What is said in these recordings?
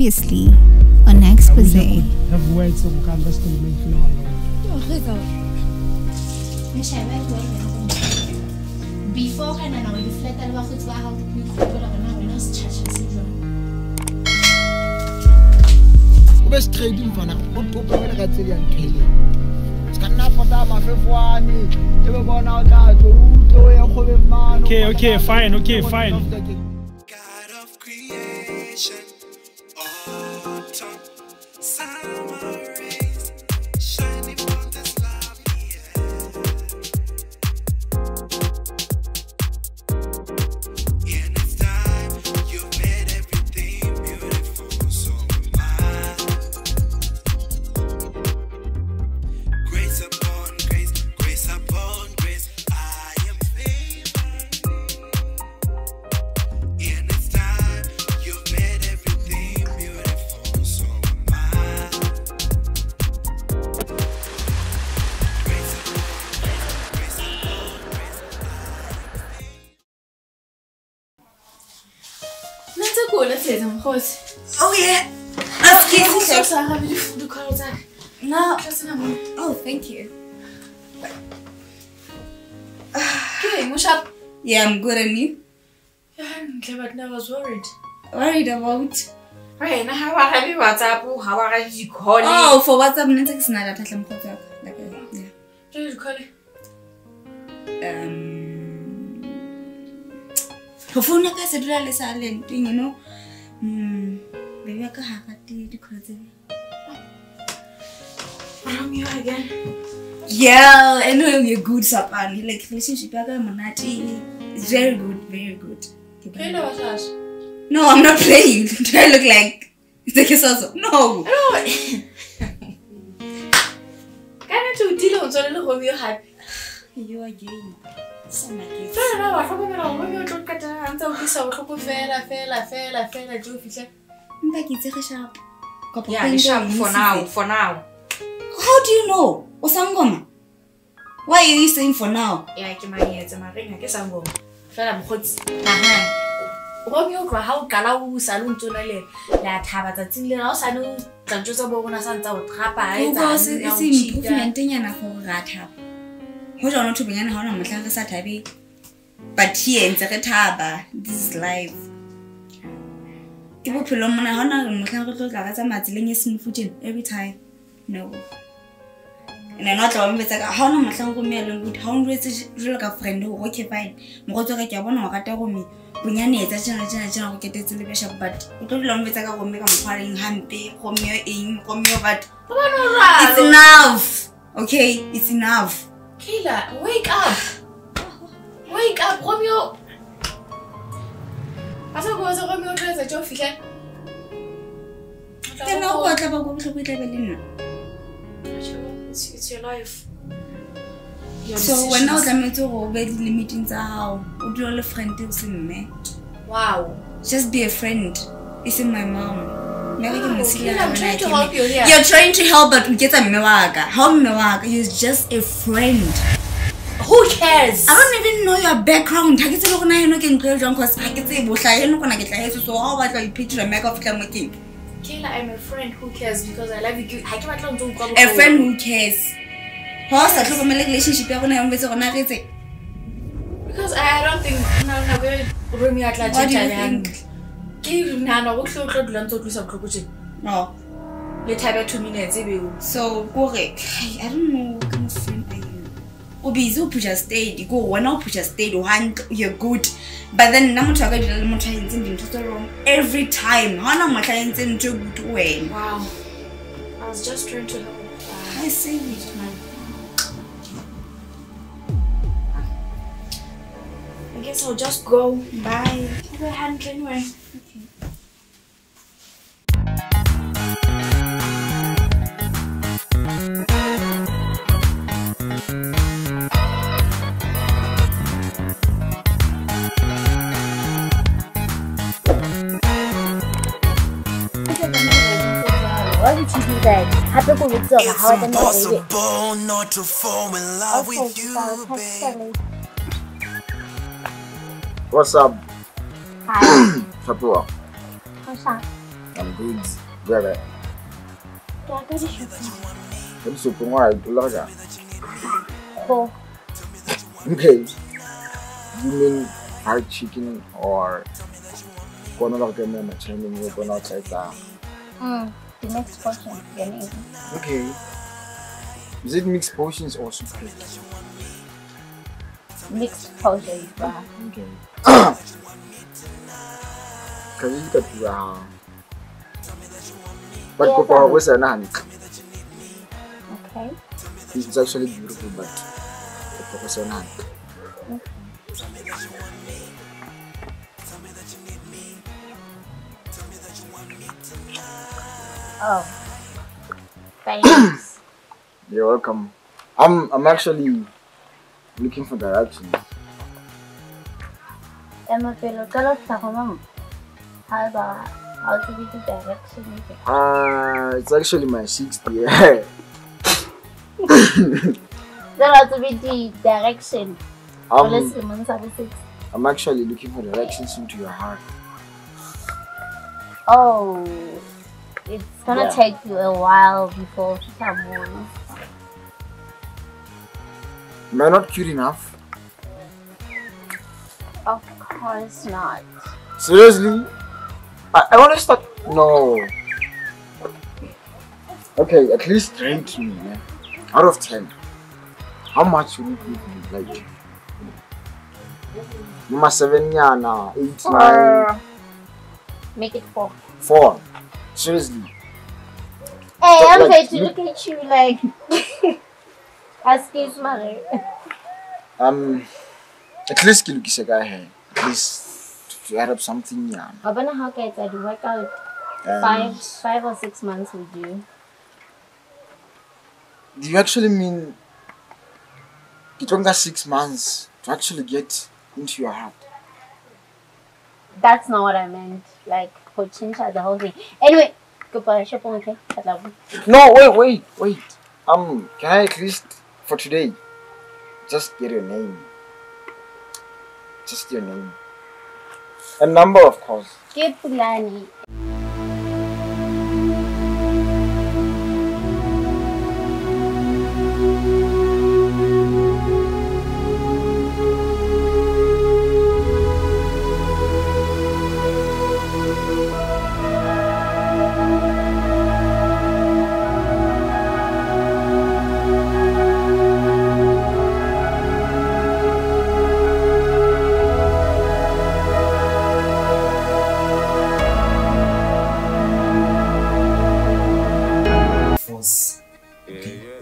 Previously on Exposé. Have words of understand me before I know the flat and what it's about you could now in us church best trading for now. What people are going to kill you? Okay, fine. God of creation, autumn, summer rays, shining from this lovely air. In its time, you've made everything beautiful, so am I. Grace upon grace, grace upon grace, I am favored. In its time, you've made everything beautiful, so am I. Grace upon grace, grace upon grace, let's go, let's say some horse. Oh yeah. No. Oh, thank you. Okay, what's up? Yeah, I'm good, and you? Yeah, but I was worried. Worried about? Right, now how are you? What's up? How are you calling? Oh, for WhatsApp, it's not that I'm calling. Like, yeah. Who you calling? Her phone is silent, you know. Maybe I can have a tea because. From you again? Yeah, I know you're good, Sapan. Like, relationship, it's very good, very good. Okay, no, what's that? No, I'm not playing. Do I look like the kiss also? No. Can I do deal on the home you had? You are gay. So my kids. I don't know. I forgot when you took at and so this I do feel. Back it's sharp. Yeah, sharp for now. How do you know? Osangoma. Why are you saying for now? Yeah, I can it's my ring. I guess I'm going. I'm hot. Romeo, how Galau Salon to Nale, that have a thing else. I know that just about when I sent out Trappa. It's improvement in for Rata. Hold on to be an honor, Matanga, but here in Zakataba, this is life. People Pilomana Honor and Matanga Matling is in footing every time. No. And I'm not always like a honor, Matango Melon with hundreds of a friend who okay fine. Moto like a one or Katagomi. Bunyani is a general get it to the bishop, but we don't long with a woman firing happy, home in, home but it's enough. Okay, it's enough. Kayla, wake up! Wake up, Romeo! I thought it was a Romeo dress at your feet. Then now what about going to Belinda? It's your life. So when I was a meetings how would you all a friend to me? Wow. Just be a friend. It's in my mom. I'm trying to help you here. You're trying to help, but we get a mewaga. How mewaga is just a friend. Who cares? I don't even know your background. I get to look at you because I get to say, I'm not going to so how about you picture a make of Kayla, I'm a friend who cares because I love you. I can't do a friend who cares. How's that from a relationship? You're going to because I don't think no, Romeo at what do you think? No. Let's have 2 minutes. So, I don't know what kind of friend are you. Obizo push stayed. You go one out push stayed. You're good. But then now I'm wrong every time. How am I trying to do good? Wow. I was just trying to help. I say it, man. I guess I'll just go. Bye. Keep your hand clean anyway. Why did you do that? It's impossible not to fall in love with you, babe. What's up? Hi. Chapua. What's up? I'm good. Brother. Kaya ka di shopping. What is your point? Why? Ko. Okay. You mean fried chicken or kono lang kayo na training mo kono outside ta? The next portion. Yan eh. Okay. Is it mixed portions or soup? Mixed portions ba? Okay. Kasi ka tuwa. But Yeah, ko pa ako sa nahan. Okay. It's actually beautiful, but ko pa ako sa nahan. Oh. Thanks. You're welcome. I'm actually looking for directions. Emma pero kalau sa ko ma'am. How to be the direction? It's actually my 6th year. How to be the direction? I'm actually looking for directions into your heart. Oh, it's gonna Yeah. take you a while before someone. Am I not cute enough? Of course not. Seriously? I want to start. No. Okay, at least rate me, man. Out of 10. How much would you give me? Like, Mama 7 yana, 8, 9, Make it 4. 4. Seriously. Hey, But I'm like, going to look at you like. Excuse me. At least kill kisa guy here. At least to add up something, yeah. I don't know how guys I do work out And 5 or 6 months with you. do you actually mean it took us 6 months to actually get into your heart? That's not what I meant. Like, for Chincha, the whole thing. Anyway, goodbye. Shopong, okay? I love you. No, wait. Can I at least for today just get your name? Just your name. A number, of course. Good Pulani.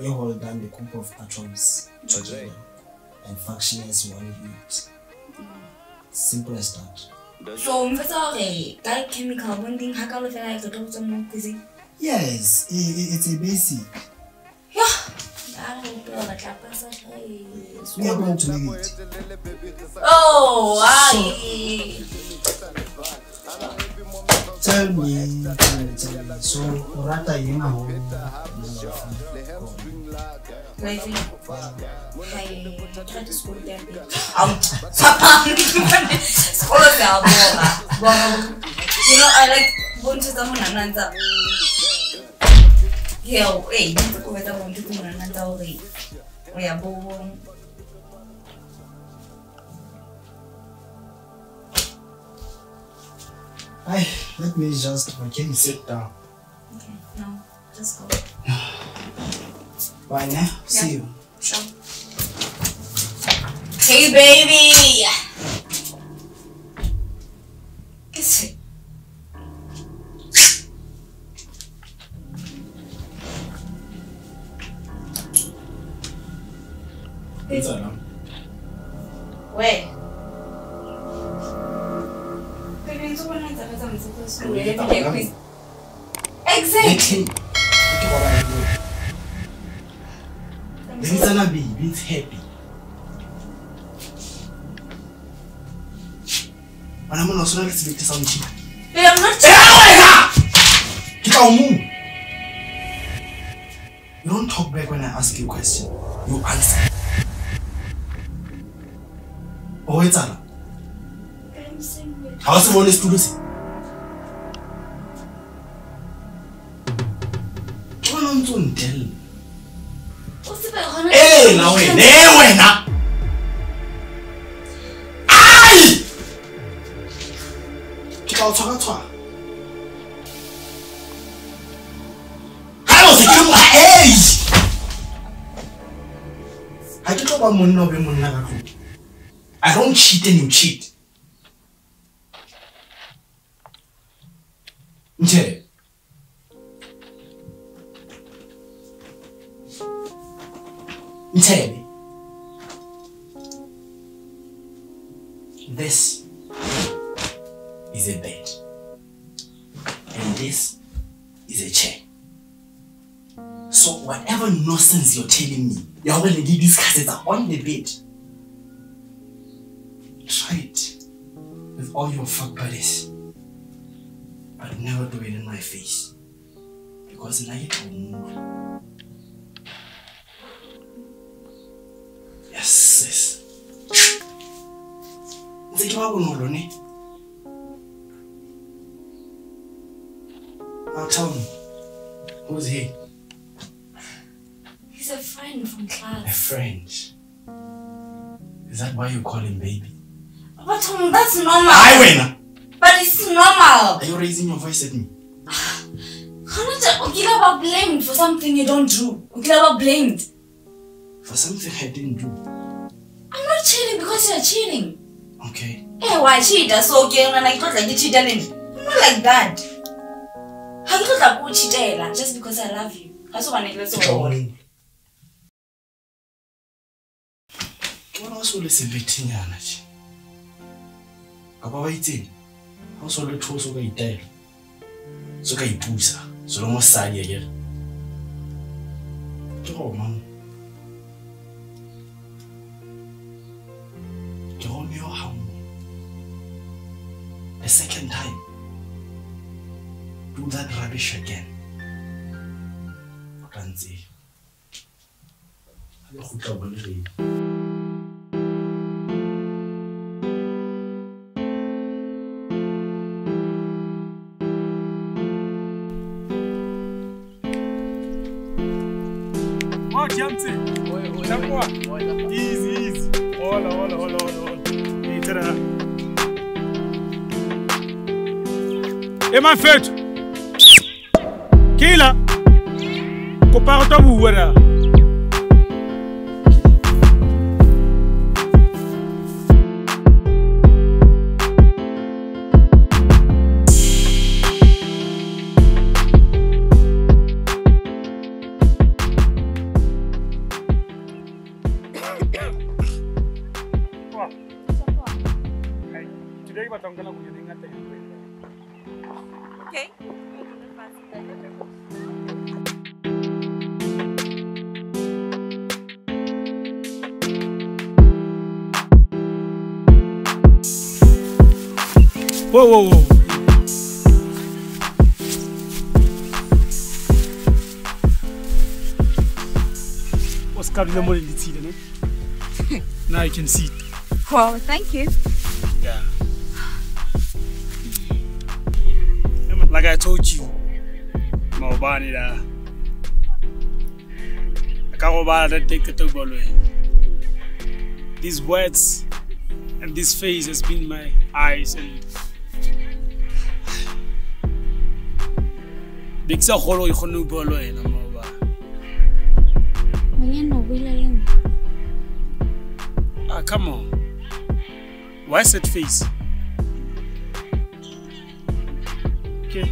You hold down the group of atoms together and function as one unit. Simple as that. So, that chemical bonding, how can we feel like the doctor more busy? Yes, it's a basic. Yeah. We are going to make it. Oh, aye. Tell me. So, Rata Yemaho. Like, I tried to school there. Out. School of the you know, I like going to someone and answer. Yeah, hey, don't go with a one to do another way. We are born. Let me just, okay, sit down. Okay, no, just go. Bye now, see you. Sure. Hey, baby! Kiss it. It's all Where? Exactly. It's gonna be it's happy. And I'm not so let's make this on cheap. I'm not Get out, move. You don't talk back when I ask you a question. You answer. Oh, it's all. How's the one is to do? wena. Ai! Ke tla o tshwara. Ha o se ke mo hey! Ha ke tlo ba monna o be monna ka tlong. I don't cheat and you cheat. Nche. Nche. This is a bed. And this is a chair. So whatever nonsense you're telling me, you're going to leave these cassettes on the bed. Try it with all your fuck buddies. But never do it in my face. Because now you don't move. Yes, sis. Now tell me, who's he? He's a friend from class. A friend? Is that why you call him baby? But Tom, that's normal. I win. But it's normal. Are you raising your voice at me? You never blamed for something you don't do. You never blamed. For something I didn't do. I'm not cheating because you're cheating. Okay. Hey, why cheat? That's okay. I'm not like you cheating. I'm not like that. How you not like cheat just because I love you? That's what I need to say. What else will listen to me? Apa waiting? How so le thoso ka itela? So ka ipusa, so lo mo sadi ya. Ke go mang? Ke go me o hammo. The second time. Do that rubbish again. O tla ntse. Ha le khutla bo le re. Easy. Hola. Hey, my friend. Kila. Compare toi, vous, voilà. Okay. Whoa. What's coming the morning? Now you can see it. Well, thank you. Yeah. Like I told you, Maubani da. These words and this face has been my eyes and big sa holo ikhono bolo ena Mauba. Ah, come on. Why that face? Okay.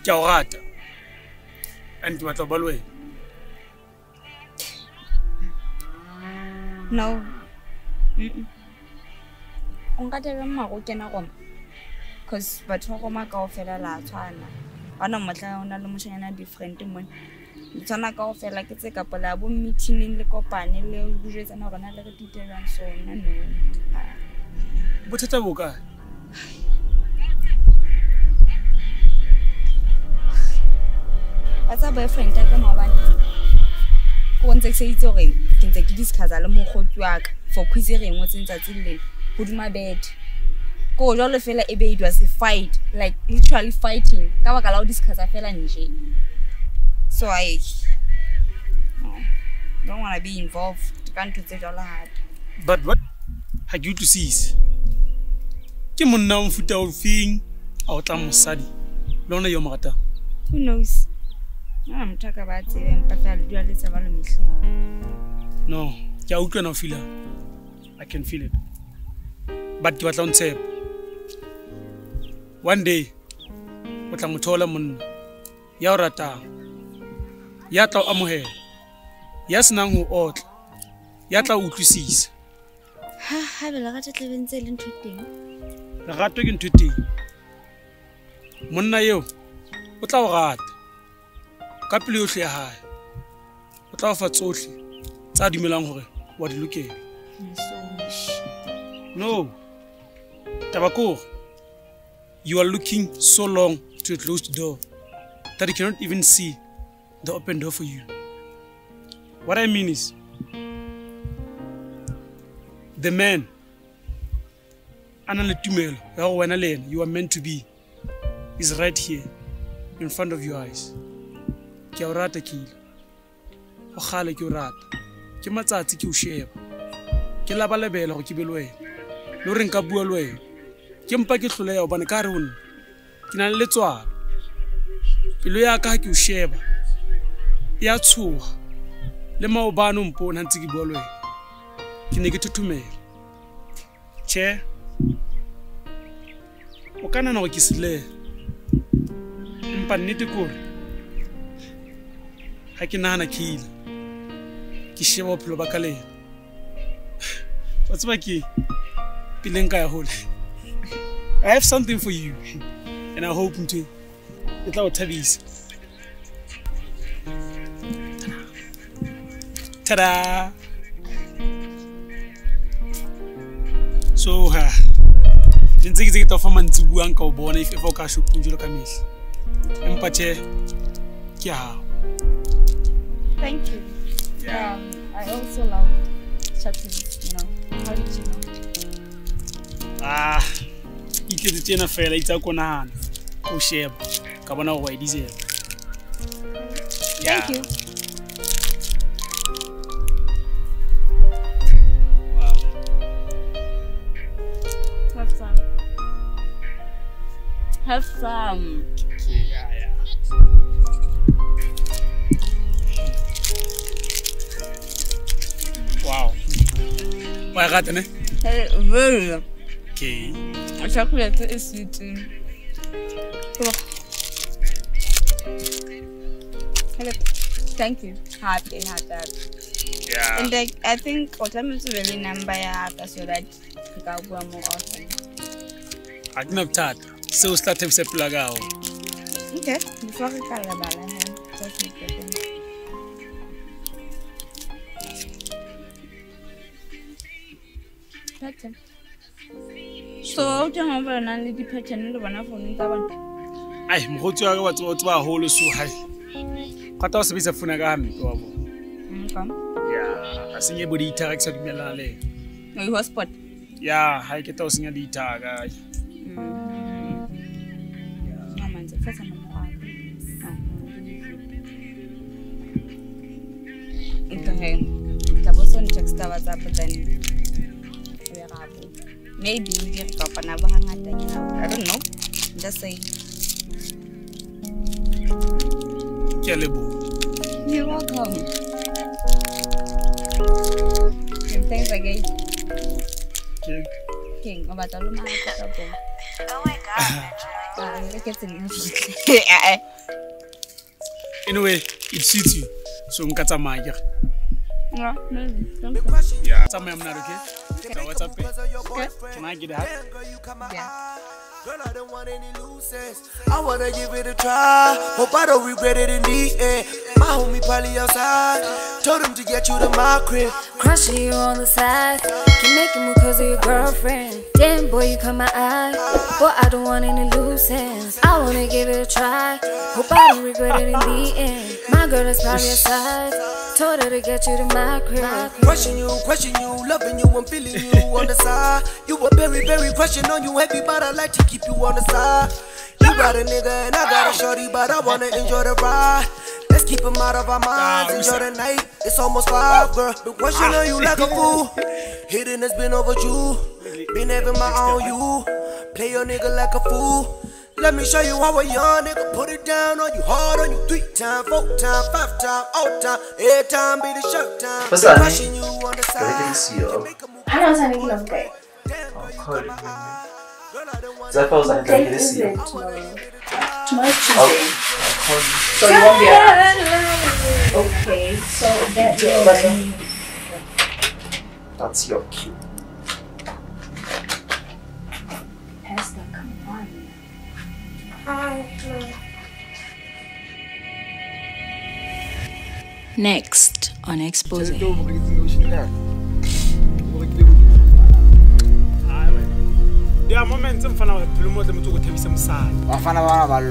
Rata. And what about way? No. Because but go fela la tshwana. Ana motla ona le moshanyana different mo. Tsana ka ofela ke tse kapola bo meeting le kopane le bujetsana rona le re ditelang sona no. Bothata boka. What's a boyfriend ka mabane? Go ntse se itse gore ke ntse ke discussa le mogotsi wa ka for quiz re ngwe tsentsa tse le go duma bed. Ko jalo fela ebe it was a fight, like literally fighting. Ka baka la o discuss fela nje. So I don't want to be involved. Can't do it all hard. But what had you to seize? Ke monna o mfuta o fing a o tla mosadi. Lona yo mata. Who knows? I'm talking about it and papa do a little bit of No, ke a utlwa na o feel. I can feel it. But you don't say. One day, o tla mothola monna. Ya o rata. Ya tla o amohela. Ya senang ho otla. Ya tla utlwisisa. Ha bela ga tla bentse le ntho teng. Lerato ke ntho teng. Monna eo o tla o rata. Ka pele yohle ya hae. O tla o fa tsohle tsa dumelang hore wa di lokela. No. Tabakor. You are looking so long to a closed door that you cannot even see the open door for you. What I mean is, the man, you are meant to be, is right here in front of your eyes. Ke a o rata kile. O khale ke o rata. Ke matsatsi ke o sheba. Ke labalebela go ke be le wena. Le re nka bua le wena. Ke mpa ke hloleya hobane ka re hona. Ke na le letswalo. Pelo ya ka ha ke o sheba. Ya tshoga. Le maobane o mpona ntse ke bua le wena. Ke ne ke thuthumela. Che. O kana na go ke sile. Mpa nnete kore. Ha ke nahana kile. Ke sheba bophelo ba ka le. What's my key? Pilenka ya hole. I have something for you, and I hope to. It's our tabis. Ta-da! So, didn't think it's a for man to go and go born if you cash up Punjula Kamis. Empache, yeah. Thank you. Yeah. I also love chatting, you know. How did you know? Ike di tena fela itsa konana. O sheba. Ka bona go e dizela. Thank you. Wow. Have fun. Have fun. Yeah. Wow. Why got it? Hey, very. Okay. Chocolate is sweet. Thank you. Happy had that. Yeah. And I think what I'm really number so that we can go more often. I didn't have that. So start to plug out. Okay. Before we can go just make it. Pattern. So, don't have an only pattern of an phone. Ay, mkhotsi wa ka wa tswa hole so hai. Kata o sebetsa funa ka hampe wa bona. Come. Yeah, asenye body tag sa dumelana le. No hotspot. Yeah, hai ke ta o senya di tag ai. Mama nje fetsa mama. Okay. Taboso ni text WhatsApp then. Maybe we can talk on about I don't know. Just say. You're welcome. And thanks again. King, about all my Oh my god. Anyway, it suits you. So mkata maja. No, don't. Yeah. Tell I'm not okay. So what's up? Can I get that? Yeah. Girl, I don't want any losers. I wanna give it a try. Hope I don't regret it in the end. My homie probably outside. Told him to get you to my crib. Crushing you on the side. Can make it move cause of your girlfriend. Damn, boy, you caught my eye. Boy, I don't want any loose ends. I wanna give it a try. Hope I don't regret it in the end. My girl is probably aside. Told her to get you to my crib. Question you, loving you, I'm feeling you on the side. You a very question on you heavy, but I like to keep you on the side. You got a nigga and I got a shorty, but I wanna enjoy the ride. Let's keep them out of our minds, enjoy the night. It's almost 5, girl. Been questioning you like a fool. Hitting has been overdue. Been having my own you. Play your nigga like a fool. Let me show you how a young nigga put it down on you, hard on you 3 times, 4 times, 5 times, all time. Every time be the shirt time. What's that? Crushing you on the side. I know something you love that. I'll call it. That was like this year. Tomorrow's Tuesday. I'll call you. So you won't be around. Okay, so that That's your cue. Esther, come on. Next on Exposé. There are moments in front of a plume of them to go to some side. I found out I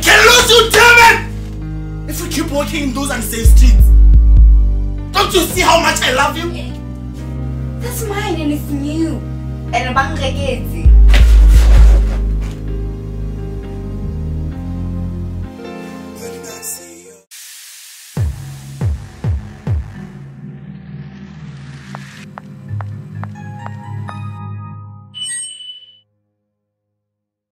can lose you, damn it! If we keep walking in those unsafe streets. Don't you see how much I love you? That's mine and it's new. And I'm